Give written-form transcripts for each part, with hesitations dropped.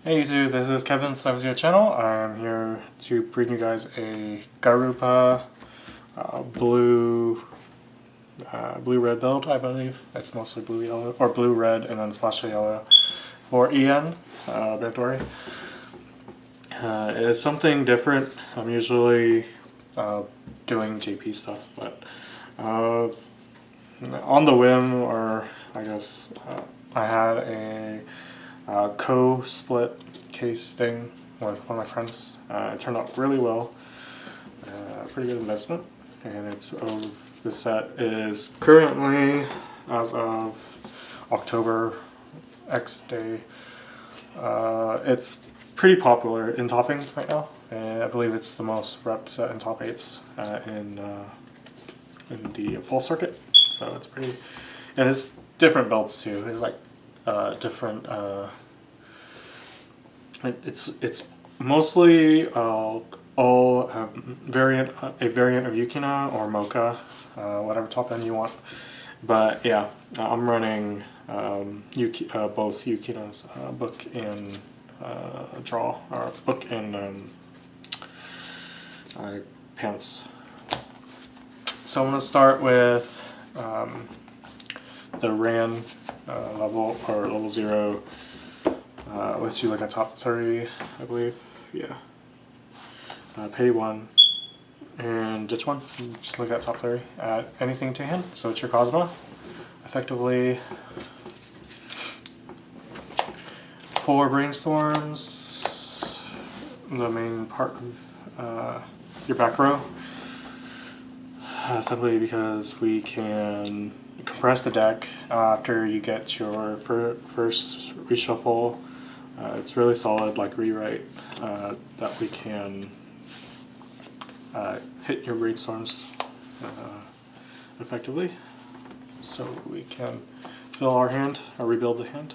Hey YouTube, this is Kevin Sub0 channel. I'm here to bring you guys a Garupa blue red build, I believe. It's mostly blue yellow, or blue red and then splash of yellow for EN Bandori. It is something different. I'm usually doing JP stuff, but on the whim, or I guess I had a co-split case thing with one of my friends. It turned out really well. Pretty good investment, and this set is currently, as of October X day, it's pretty popular in topping right now, and I believe it's the most repped set in top 8s in the full circuit. So it's pretty, and it's different belts too. It's like different. It's mostly all a variant of Yukina or Mocha, whatever top end you want. But yeah, I'm running both Yukinas, book and draw, or book and pants. So I'm gonna start with the RAN level, or level 0. Let's do like a top 30, I believe. Yeah. Pay 1 and ditch 1. Just look at top 30. Add anything to hand. So it's your Cosmo. Effectively 4 brainstorms. The main part of your back row. Simply because we can compress the deck after you get your first reshuffle. It's really solid, like rewrite, that we can hit your brainstorms effectively, so we can fill our hand or rebuild the hand.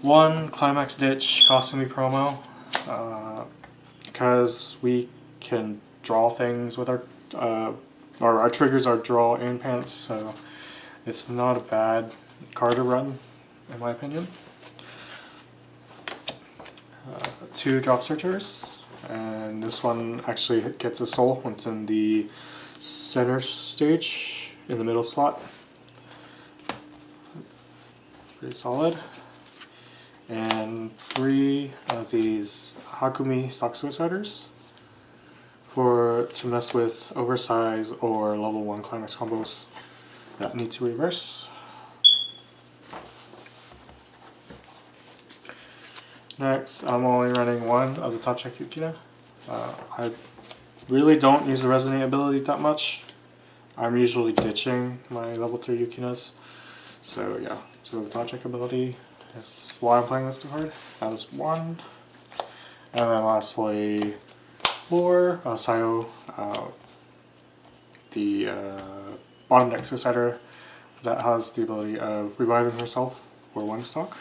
1 climax ditch costing me promo, because we can draw things with our triggers are draw and pants, so it's not a bad card to run, in my opinion. 2 drop searchers, and this one actually gets a soul when it's in the center stage, in the middle slot. Pretty solid. And 3 of these Hakumi stock suiciders to mess with oversize or level 1 climax combos that need to reverse. Next, I'm only running 1 of the top check Yukina. I really don't use the resonate ability that much. I'm usually ditching my level 3 Yukinas. So yeah, so the top check ability is why I'm playing this card. That is 1. And then lastly, 4 Sayo, the bottom deck suicider that has the ability of reviving herself for 1 stock.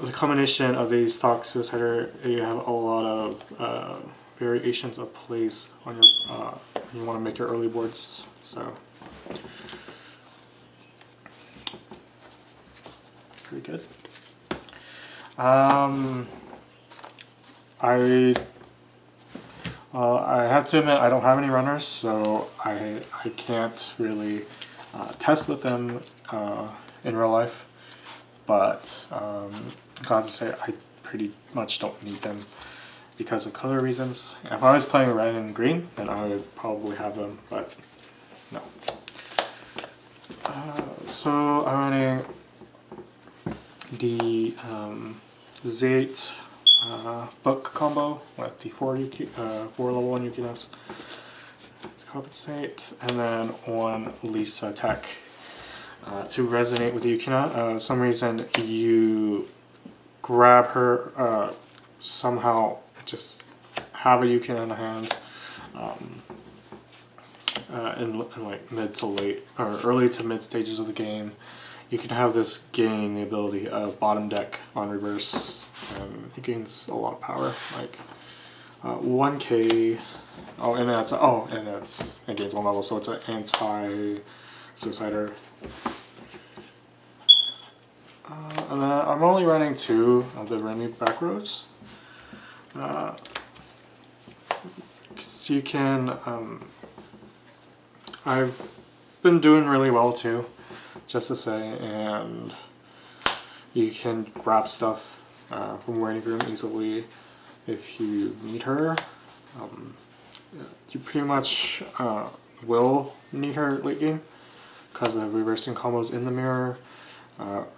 The combination of the stock suicider, you have a lot of variations of plays on your when you want to make your early boards. So pretty good. I have to admit I don't have any runners, so I can't really test with them in real life. But glad to say I pretty much don't need them because of color reasons. If I was playing red and green, then I would probably have them, but no. So I'm running the Z8 book combo with the 4 level 1 Yukinas to compensate, and then 1 Lisa tech. To resonate with Yukina, some reason you grab her, somehow just have a Yukina in the hand, in like mid to late, or early to mid stages of the game. You can have this gain the ability of bottom deck on reverse, and it gains a lot of power, like 1k. Oh, and it gains 1 level, so it's an anti-suicider. And then I'm only running 2 of the Remy back rows. So you can, I've been doing really well too, just to say, and you can grab stuff from waiting room easily if you need her. You pretty much will need her late game because of reversing combos in the mirror,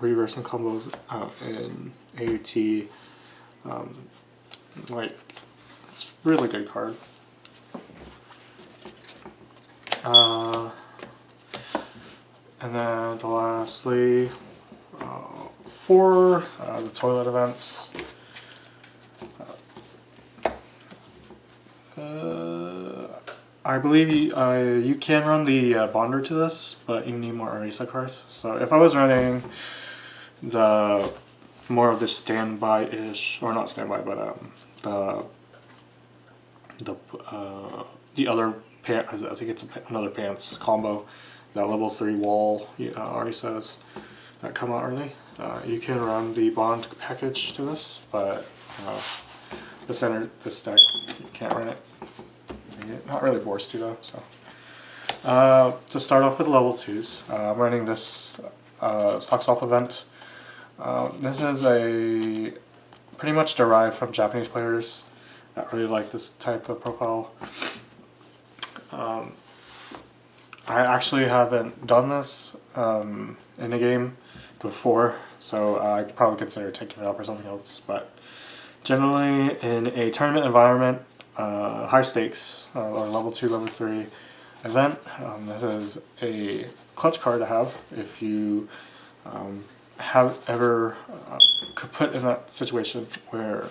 reversing combos in AUT. Like, it's a really good card. And then lastly, for the toilet events, I believe you can run the Bonder to this, but you need more Arisa cards. So if I was running the more of the standby-ish, or not standby, but the other pants, I think it's another pants combo, that level 3 wall already says that come out early. You can run the bond package to this, but this deck you can't run it. You're not really forced to though. So to start off with level 2s, I'm running this stock swap event. This is a pretty much derived from Japanese players that really like this type of profile. I actually haven't done this in a game before, so I could probably consider taking it up or something else. But generally, in a tournament environment, high stakes or level 2, level 3 event, this is a clutch card to have if you have ever could put in that situation where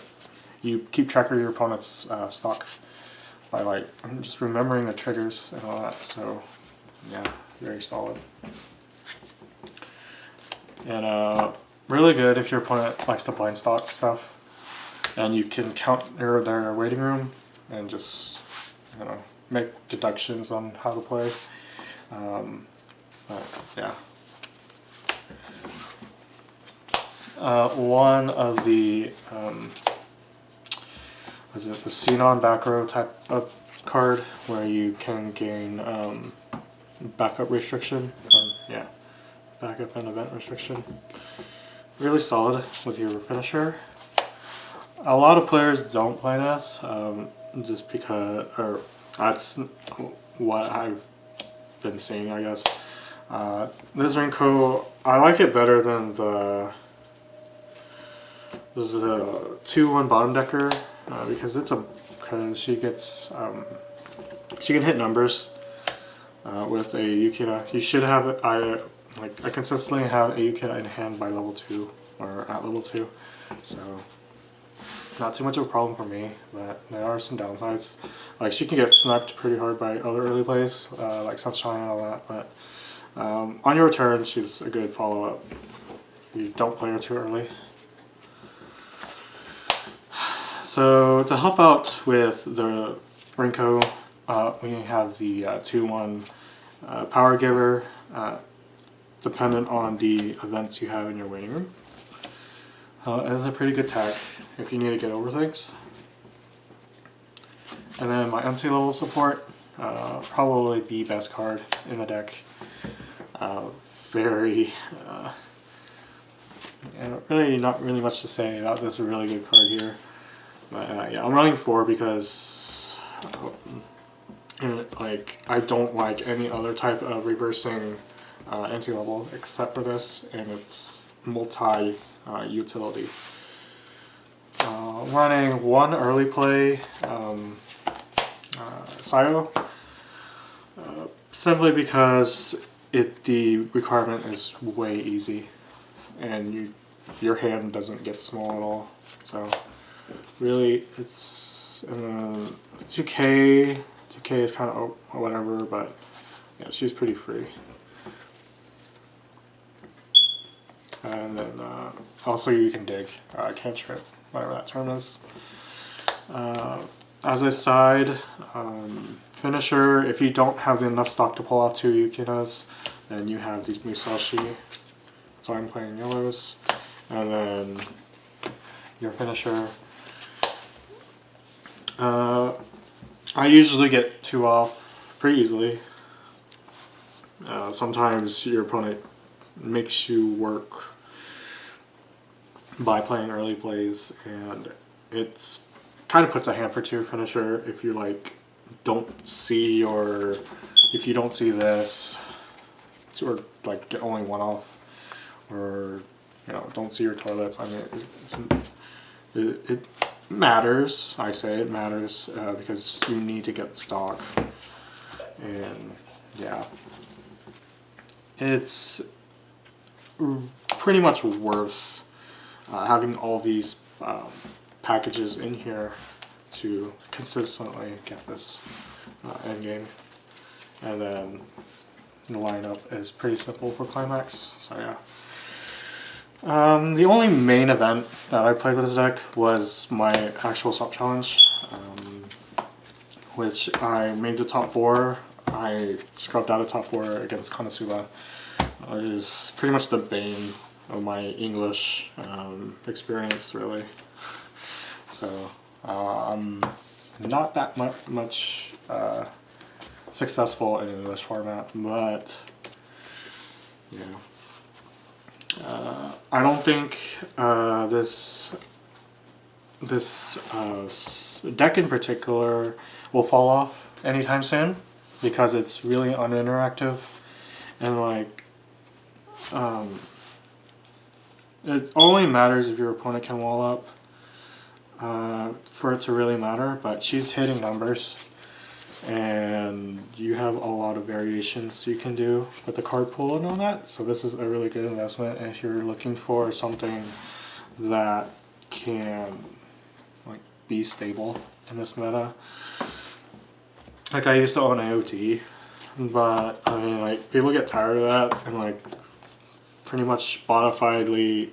you keep track of your opponent's stock by like just remembering the triggers and all that. So yeah, very solid. And really good if your opponent likes to blind stock stuff, and you can counter their waiting room and just, you know, make deductions on how to play. But yeah. One of the was it the Xenon back row type of card where you can gain backup restriction, or yeah, backup and event restriction. Really solid with your finisher. A lot of players don't play this just because, or that's what I've been seeing, I guess. This Rinko, I like it better than the 2-1 bottom decker because she gets she can hit numbers with a Yukina. You should have it. I consistently have a Yukina in hand by level 2 or at level 2, so not too much of a problem for me. But there are some downsides. Like, she can get sniped pretty hard by other early plays like Sunshine and all that. But on your return, she's a good follow up. You don't play her too early. So to help out with the Rinko, we have the 2-1 Power Giver, dependent on the events you have in your waiting room. It is a pretty good tag if you need to get over things. And then my NC level support, probably the best card in the deck. Very, really not really much to say about this really good card here. But yeah, I'm running 4 because like I don't like any other type of reversing NC level except for this, and it's multi utility. Running 1 early play Sayo, simply because the requirement is way easy, and your hand doesn't get small at all. So really, it's 2K. 2K is kind of whatever, but yeah, she's pretty free. And then also you can dig, cantrip, whatever that term is. As a side finisher, if you don't have enough stock to pull off 2 Yukinas, then you have these Musashi so I'm playing yellows, and then your finisher. I usually get 2 off pretty easily. Sometimes your opponent makes you work by playing early plays, and it's kind of puts a hamper to your finisher if you like don't see your, if you don't see this, or like get only 1 off, or you know, don't see your toilets. I mean, it matters. I say it matters because you need to get stock, and yeah, it's pretty much worth having all these packages in here to consistently get this end game. And then the lineup is pretty simple for Climax, so yeah. The only main event that I played with this deck was my actual sub challenge, which I made the top 4. I scrubbed out of top 4 against Konosuba. It is pretty much the bane of my English experience, really. So I'm not that much successful in English format, but yeah. I don't think this deck in particular will fall off anytime soon, because it's really uninteractive, and like it only matters if your opponent can wall up for it to really matter. But she's hitting numbers, and you have a lot of variations you can do with the card pool and all that. So this is a really good investment if you're looking for something that can like be stable in this meta. Like, I used to own AOT, but I mean, like, people get tired of that and like pretty much bona fidely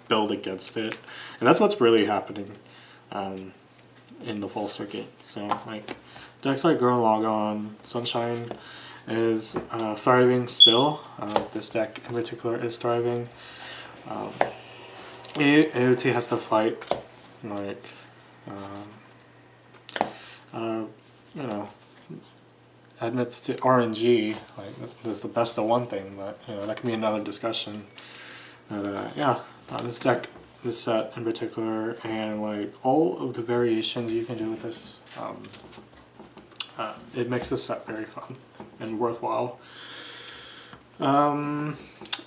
build against it, and that's what's really happening in the full circuit. So like decks like Girl Logon, Sunshine is thriving still. This deck in particular is thriving. AOT has to fight, like, you know, admits to RNG, like there's the best of one thing, but you know, that can be another discussion. Yeah, this deck, this set in particular, and like all of the variations you can do with this, it makes this set very fun and worthwhile. In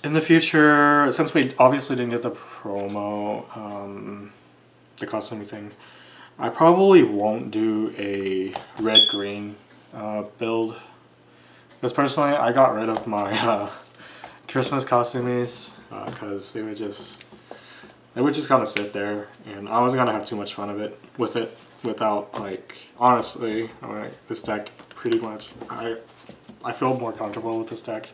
the future, since we obviously didn't get the promo, the costuming thing, I probably won't do a red-green build, because personally I got rid of my Christmas costumes because they would just kind of sit there, and I wasn't gonna have too much fun with it without, like, honestly, like, this deck pretty much, I feel more comfortable with this deck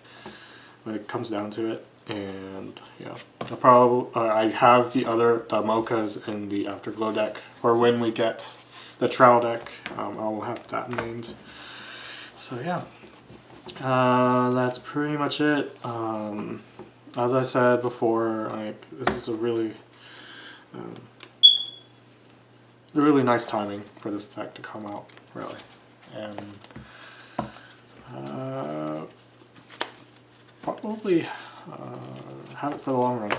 when it comes down to it. And yeah, I have the mochas in the Afterglow deck, or when we get the Trowel deck, I will have that named. So yeah, that's pretty much it. As I said before, like, this is a really nice timing for this deck to come out, really, and probably have it for the long run.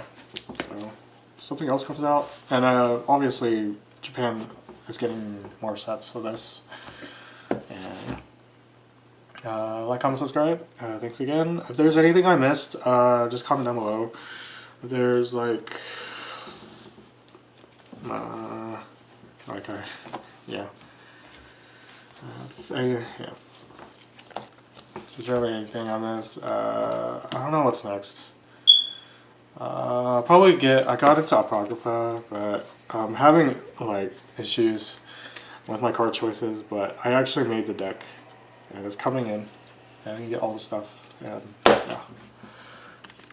So something else comes out, and obviously Japan is getting more sets of this. And like, comment, subscribe. Thanks again. If there's anything I missed, just comment down below. There's like yeah. Yeah. Is there really anything I missed? I don't know what's next. Probably I got into Apocrypha, but I'm having like issues with my card choices, but I actually made the deck, and it's coming in, and you get all the stuff, and yeah.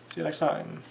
See you next time.